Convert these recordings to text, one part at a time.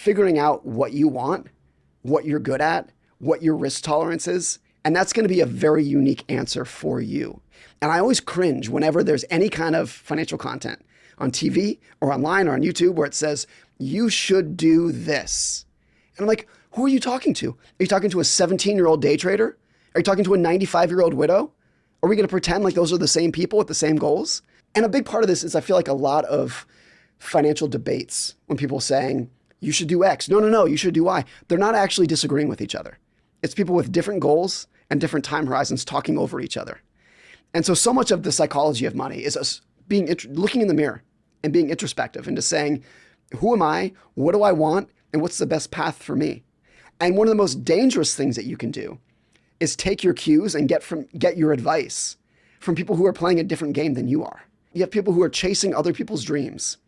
figuring out what you want, what you're good at, what your risk tolerance is, and that's going to be a very unique answer for you. And I always cringe whenever there's any kind of financial content on TV or online or on YouTube where it says, you should do this. And I'm like, who are you talking to? Are you talking to a 17-year-old day trader? Are you talking to a 95-year-old widow? Are we going to pretend like those are the same people with the same goals? And a big part of this is I feel like a lot of financial debates when people are saying, you should do X. No, you should do Y. They're not actually disagreeing with each other. It's people with different goals and different time horizons talking over each other. And so much of the psychology of money is us looking in the mirror and being introspective into saying, who am I? What do I want? And what's the best path for me? And one of the most dangerous things that you can do is take your cues and get your advice from people who are playing a different game than you are. You have people who are chasing other people's dreams.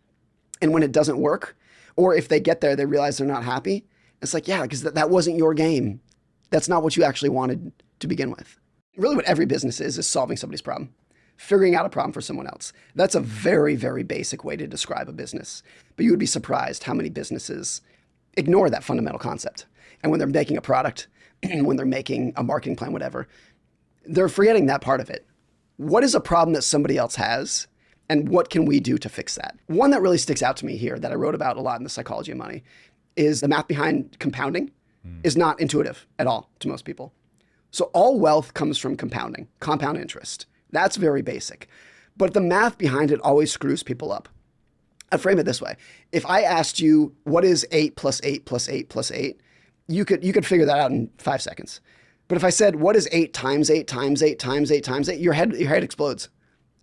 And when it doesn't work, or if they get there, they realize they're not happy. It's like, yeah, because that wasn't your game. That's not what you actually wanted to begin with. Really what every business is solving somebody's problem, figuring out a problem for someone else. That's a very, very basic way to describe a business. But you would be surprised how many businesses ignore that fundamental concept. And when they're making a product, when they're making a marketing plan, whatever, they're forgetting that part of it. What is a problem that somebody else has? And what can we do to fix that? One that really sticks out to me here that I wrote about a lot in The Psychology of Money is the math behind compounding is not intuitive at all to most people. So all wealth comes from compounding, compound interest. That's very basic. But the math behind it always screws people up. I frame it this way. If I asked you, what is 8 plus 8 plus 8 plus 8? You could figure that out in 5 seconds. But if I said, what is 8 times 8 times 8 times 8 times 8? Your head explodes.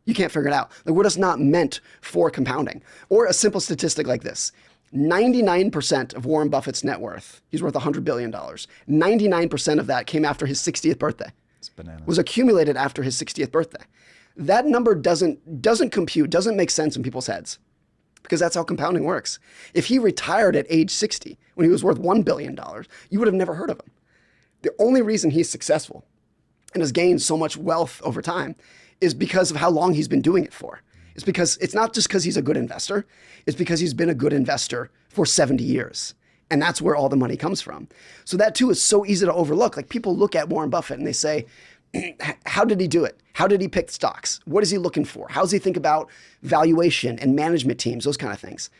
You can't figure it out. The word is not meant for compounding. Or a simple statistic like this. 99% of Warren Buffett's net worth, he's worth $100 billion. 99% of that came after his 60th birthday. It's bananas. Was accumulated after his 60th birthday. That number doesn't compute, doesn't make sense in people's heads because that's how compounding works. If he retired at age 60 when he was worth $1 billion, you would have never heard of him. The only reason he's successful and has gained so much wealth over time is because of how long he's been doing it for. It's because it's not just because he's a good investor. It's because he's been a good investor for 70 years. And that's where all the money comes from. So that too is so easy to overlook. Like people look at Warren Buffett and they say, how did he do it? How did he pick stocks? What is he looking for? How does he think about valuation and management teams, those kind of things?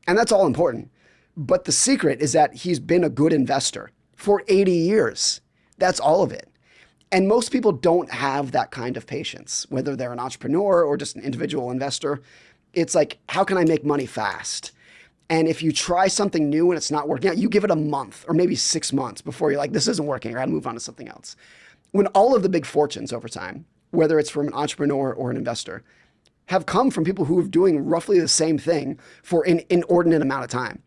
And that's all important. But the secret is that he's been a good investor for 80 years. That's all of it. And most people don't have that kind of patience, whether they're an entrepreneur or just an individual investor. It's like, how can I make money fast? And if you try something new and it's not working out, you give it a month or maybe 6 months before you're like, this isn't working, I gotta move on to something else. When all of the big fortunes over time, whether it's from an entrepreneur or an investor, have come from people who are doing roughly the same thing for an inordinate amount of time.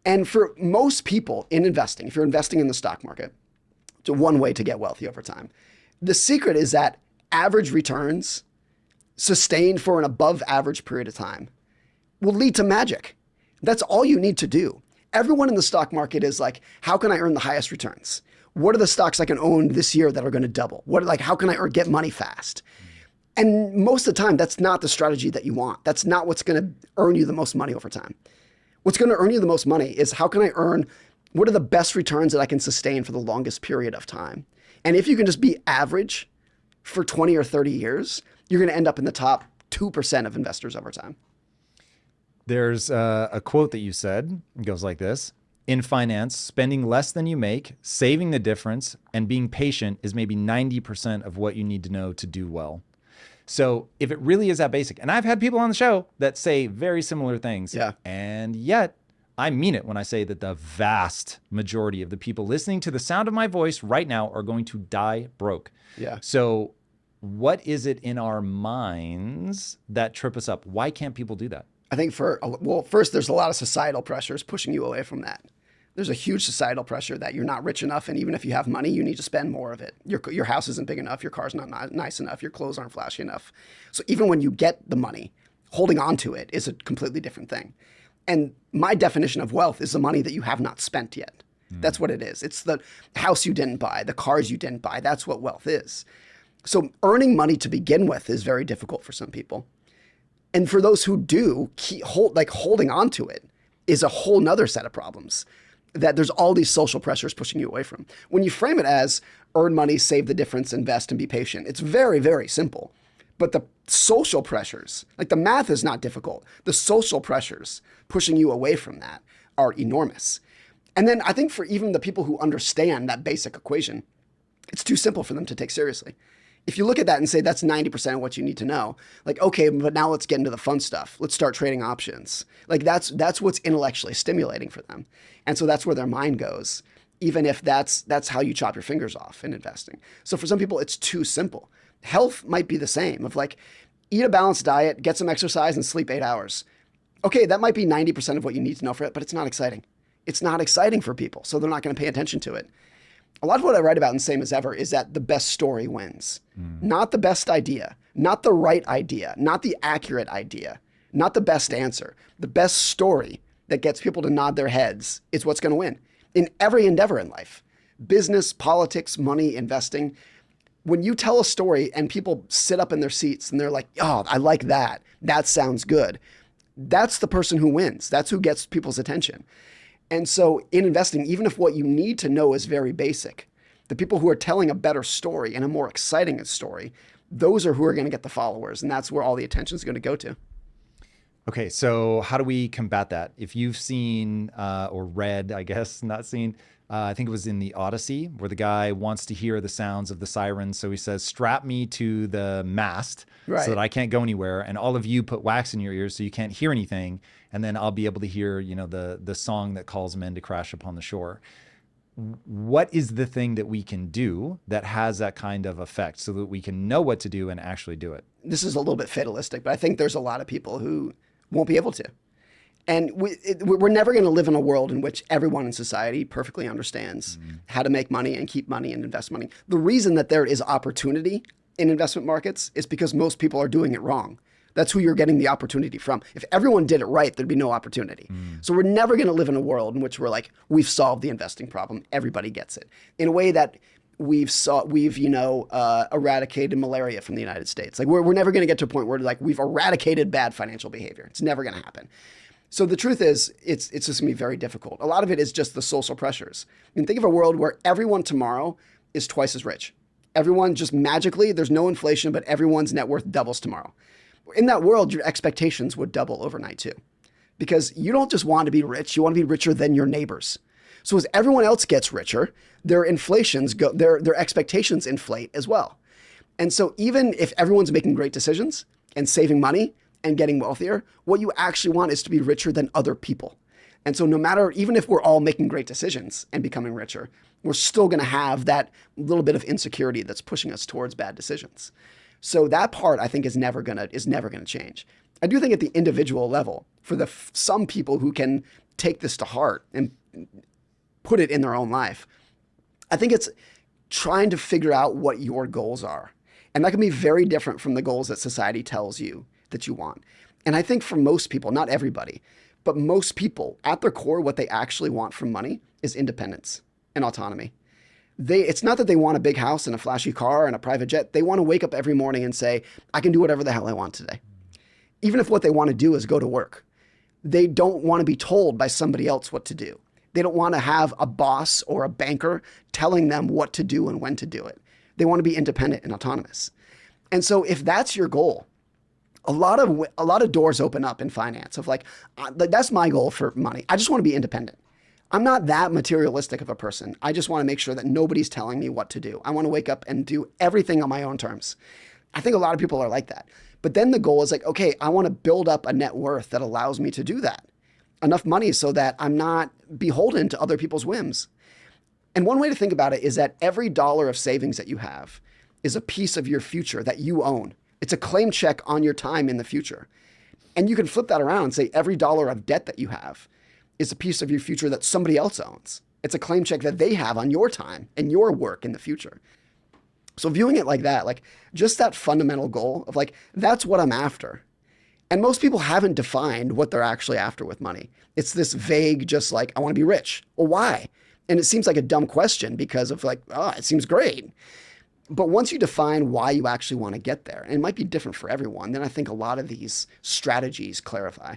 And for most people in investing, if you're investing in the stock market, it's one way to get wealthy over time. The secret is that average returns sustained for an above average period of time will lead to magic. That's all you need to do. Everyone in the stock market is like, how can I earn the highest returns? What are the stocks I can own this year that are going to double? How can I get money fast? And most of the time, that's not the strategy that you want. That's not what's going to earn you the most money over time. What's going to earn you the most money is how can I earn what are the best returns that I can sustain for the longest period of time? And if you can just be average for 20 or 30 years, you're going to end up in the top 2% of investors over time. There's a quote that you said. It goes like this. In finance, spending less than you make, saving the difference, and being patient is maybe 90% of what you need to know to do well. So if it really is that basic, and I've had people on the show that say very similar things, yeah, and yet I mean it when I say that the vast majority of the people listening to the sound of my voice right now are going to die broke. Yeah. So what is it in our minds that trip us up? Why can't people do that? I think first, there's a lot of societal pressures pushing you away from that. There's a huge societal pressure that you're not rich enough, and even if you have money, you need to spend more of it. Your house isn't big enough, your car's not nice enough, your clothes aren't flashy enough. So even when you get the money, holding on to it is a completely different thing. And my definition of wealth is the money that you have not spent yet. That's what it is. It's the house you didn't buy, the cars you didn't buy. That's what wealth is. So earning money to begin with is very difficult for some people. And for those who do, holding on to it is a whole nother set of problems that there's all these social pressures pushing you away from. When you frame it as earn money, save the difference, invest, and be patient, it's very, very simple. But the social pressures, like the math is not difficult. The social pressures pushing you away from that are enormous. And then I think for even the people who understand that basic equation, it's too simple for them to take seriously. If you look at that and say that's 90% of what you need to know, like, okay, but now let's get into the fun stuff. Let's start trading options. Like that's what's intellectually stimulating for them. And so that's where their mind goes, even if that's how you chop your fingers off in investing. So for some people, it's too simple. Health might be the same of like, eat a balanced diet, get some exercise, and sleep 8 hours. Okay, that might be 90% of what you need to know for it, but it's not exciting. It's not exciting for people, so they're not going to pay attention to it. A lot of what I write about in Same as Ever is that the best story wins. Not the best idea, not the right idea, not the accurate idea, not the best answer. The best story that gets people to nod their heads is what's going to win in every endeavor in life. Business, politics, money, investing. When you tell a story and people sit up in their seats and they're like, oh, I like that. That sounds good. That's the person who wins. That's who gets people's attention. And so in investing, even if what you need to know is very basic, the people who are telling a better story and a more exciting story, those are who are going to get the followers. And that's where all the attention is going to go to. Okay, so how do we combat that? If you've seen or read, I guess, not seen, I think it was in the Odyssey, where the guy wants to hear the sounds of the sirens. So he says, strap me to the mast so that I can't go anywhere. And all of you put wax in your ears so you can't hear anything. And then I'll be able to hear, the song that calls men to crash upon the shore. What is the thing that we can do that has that kind of effect so that we can know what to do and actually do it? This is a little bit fatalistic, but I think there's a lot of people who won't be able to. And we're never going to live in a world in which everyone in society perfectly understands how to make money and keep money and invest money. The reason that there is opportunity in investment markets is because most people are doing it wrong. That's who you're getting the opportunity from. If everyone did it right, there'd be no opportunity. So we're never going to live in a world in which we're like, we've solved the investing problem. Everybody gets it. In a way that we've eradicated malaria from the United States. Like we're never going to get to a point where like we've eradicated bad financial behavior. It's never going to happen. So the truth is, it's just going to be very difficult. A lot of it is just the social pressures. I mean, think of a world where everyone tomorrow is twice as rich. Everyone just magically, there's no inflation, but everyone's net worth doubles tomorrow. In that world, your expectations would double overnight too. Because you don't just want to be rich, you want to be richer than your neighbors. So as everyone else gets richer, their expectations inflate as well. And so even if everyone's making great decisions and saving money and getting wealthier, what you actually want is to be richer than other people. And so no matter, even if we're all making great decisions and becoming richer, we're still going to have that little bit of insecurity that's pushing us towards bad decisions. So that part I think is never going to change. I do think at the individual level, for some people who can take this to heart and put it in their own life, I think it's trying to figure out what your goals are. And that can be very different from the goals that society tells you that you want. And I think for most people, not everybody, but most people at their core, what they actually want from money is independence and autonomy. It's not that they want a big house and a flashy car and a private jet. They want to wake up every morning and say, I can do whatever the hell I want today. Even if what they want to do is go to work. They don't want to be told by somebody else what to do. They don't want to have a boss or a banker telling them what to do and when to do it. They want to be independent and autonomous. And so if that's your goal, a lot of doors open up in finance of like, that's my goal for money. I just want to be independent. I'm not that materialistic of a person. I just want to make sure that nobody's telling me what to do. I want to wake up and do everything on my own terms. I think a lot of people are like that. But then the goal is like, okay, I want to build up a net worth that allows me to do that. Enough money so that I'm not beholden to other people's whims. And one way to think about it is that every dollar of savings that you have is a piece of your future that you own. It's a claim check on your time in the future. And you can flip that around and say every dollar of debt that you have is a piece of your future that somebody else owns. It's a claim check that they have on your time and your work in the future. So viewing it like that, like just that fundamental goal of like, that's what I'm after. And most people haven't defined what they're actually after with money. It's this vague, just like, I want to be rich. Well, why? And it seems like a dumb question because of like, oh, it seems great. But once you define why you actually want to get there, and it might be different for everyone, then I think a lot of these strategies clarify.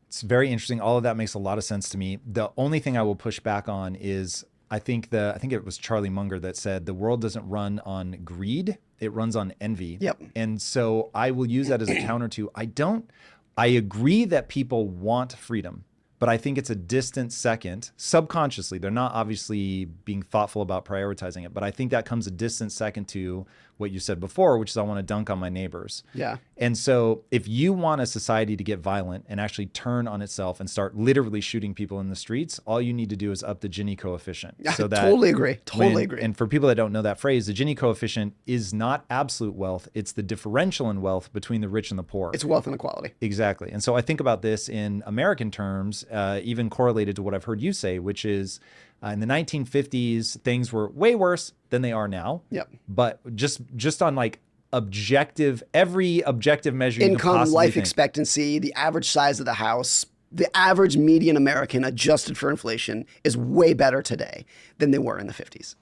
It's very interesting. All of that makes a lot of sense to me. The only thing I will push back on is I think it was Charlie Munger that said the world doesn't run on greed, it runs on envy. Yep. And so I will use that as a counter to I agree that people want freedom, but I think it's a distant second subconsciously. They're not obviously being thoughtful about prioritizing it, but I think that comes a distant second to what you said before, which is I want to dunk on my neighbors. Yeah. And so if you want a society to get violent and actually turn on itself and start literally shooting people in the streets, all you need to do is up the Gini coefficient. So that totally agree. Totally agree. And for people that don't know that phrase, the Gini coefficient is not absolute wealth. It's the differential in wealth between the rich and the poor. It's wealth inequality. Exactly. And so I think about this in American terms, even correlated to what I've heard you say, which is in the 1950s, things were way worse than they are now. Yep. But just on like every objective measure, income, life expectancy, the average size of the house, the average median American adjusted for inflation is way better today than they were in the 50s.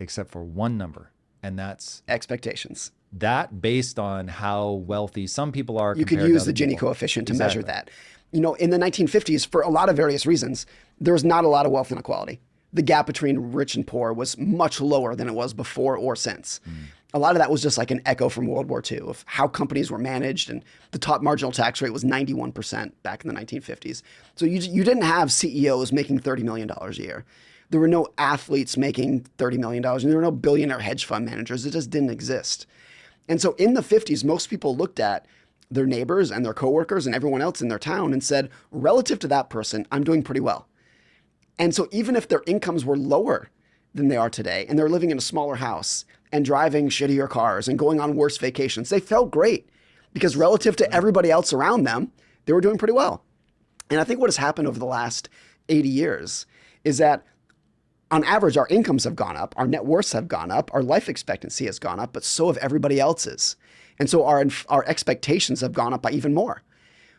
Except for one number, and that's expectations. That based on how wealthy some people are. You could use the Gini coefficient to measure that. You know, in the 1950s, for a lot of various reasons, there was not a lot of wealth inequality. The gap between rich and poor was much lower than it was before or since. A lot of that was just like an echo from World War II of how companies were managed, and the top marginal tax rate was 91% back in the 1950s. So you didn't have CEOs making $30 million a year. There were no athletes making $30 million, and there were no billionaire hedge fund managers. It just didn't exist. And so in the 50s, most people looked at their neighbors and their coworkers and everyone else in their town and said, relative to that person, I'm doing pretty well. And so even if their incomes were lower than they are today, and they're living in a smaller house and driving shittier cars and going on worse vacations, they felt great because relative to everybody else around them, they were doing pretty well. And I think what has happened over the last 80 years is that on average, our incomes have gone up, our net worths have gone up, our life expectancy has gone up, but so have everybody else's. And so our expectations have gone up by even more.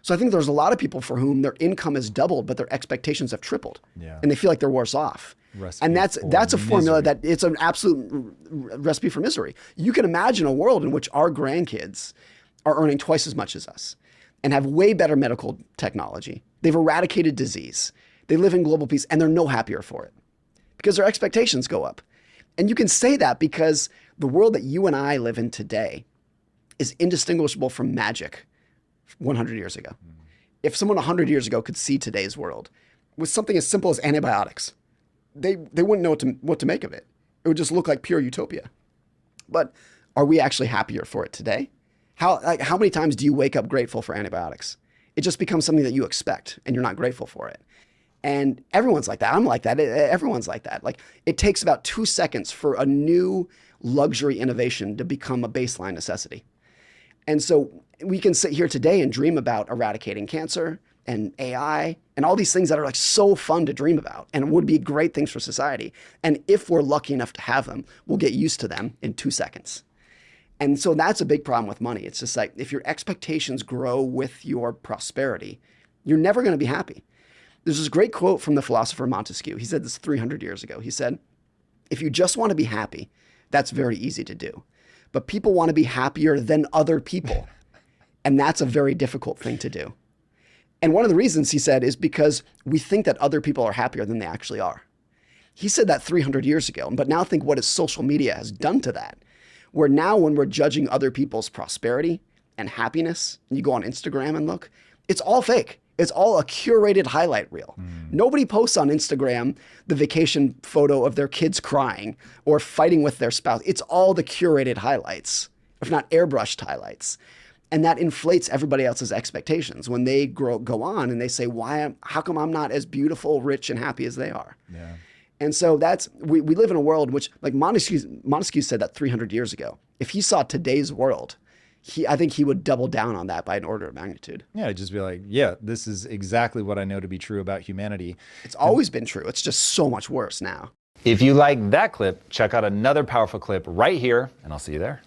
So I think there's a lot of people for whom their income has doubled, but their expectations have tripled. Yeah. And they feel like they're worse off. And that's a formula that it's an absolute recipe for misery. You can imagine a world in which our grandkids are earning twice as much as us and have way better medical technology. They've eradicated disease. They live in global peace, and they're no happier for it because their expectations go up. And you can say that because the world that you and I live in today is indistinguishable from magic 100 years ago. If someone 100 years ago could see today's world with something as simple as antibiotics, they wouldn't know what to make of it. It would just look like pure utopia. But are we actually happier for it today? How many times do you wake up grateful for antibiotics? It just becomes something that you expect and you're not grateful for it. And everyone's like that. I'm like that. Everyone's like that. Like it takes about 2 seconds for a new luxury innovation to become a baseline necessity. And so we can sit here today and dream about eradicating cancer and AI and all these things that are like so fun to dream about and would be great things for society. And if we're lucky enough to have them, we'll get used to them in 2 seconds. And so that's a big problem with money. It's just like if your expectations grow with your prosperity, you're never going to be happy. There's this great quote from the philosopher Montesquieu. He said this 300 years ago. He said, if you just want to be happy, that's very easy to do. But people want to be happier than other people. And that's a very difficult thing to do. And one of the reasons, he said, is because we think that other people are happier than they actually are. He said that 300 years ago. But now think what his social media has done to that. Where now when we're judging other people's prosperity and happiness, and you go on Instagram and look, it's all fake. It's all a curated highlight reel. Nobody posts on Instagram the vacation photo of their kids crying or fighting with their spouse. It's all the curated highlights, if not airbrushed highlights. And that inflates everybody else's expectations when they go on and they say, how come I'm not as beautiful, rich, and happy as they are? Yeah. And so we live in a world which, like Montesquieu said that 300 years ago. If he saw today's world, I think he would double down on that by an order of magnitude. Yeah, it'd just be like, yeah, this is exactly what I know to be true about humanity. It's always been true. It's just so much worse now. If you like that clip, check out another powerful clip right here, and I'll see you there.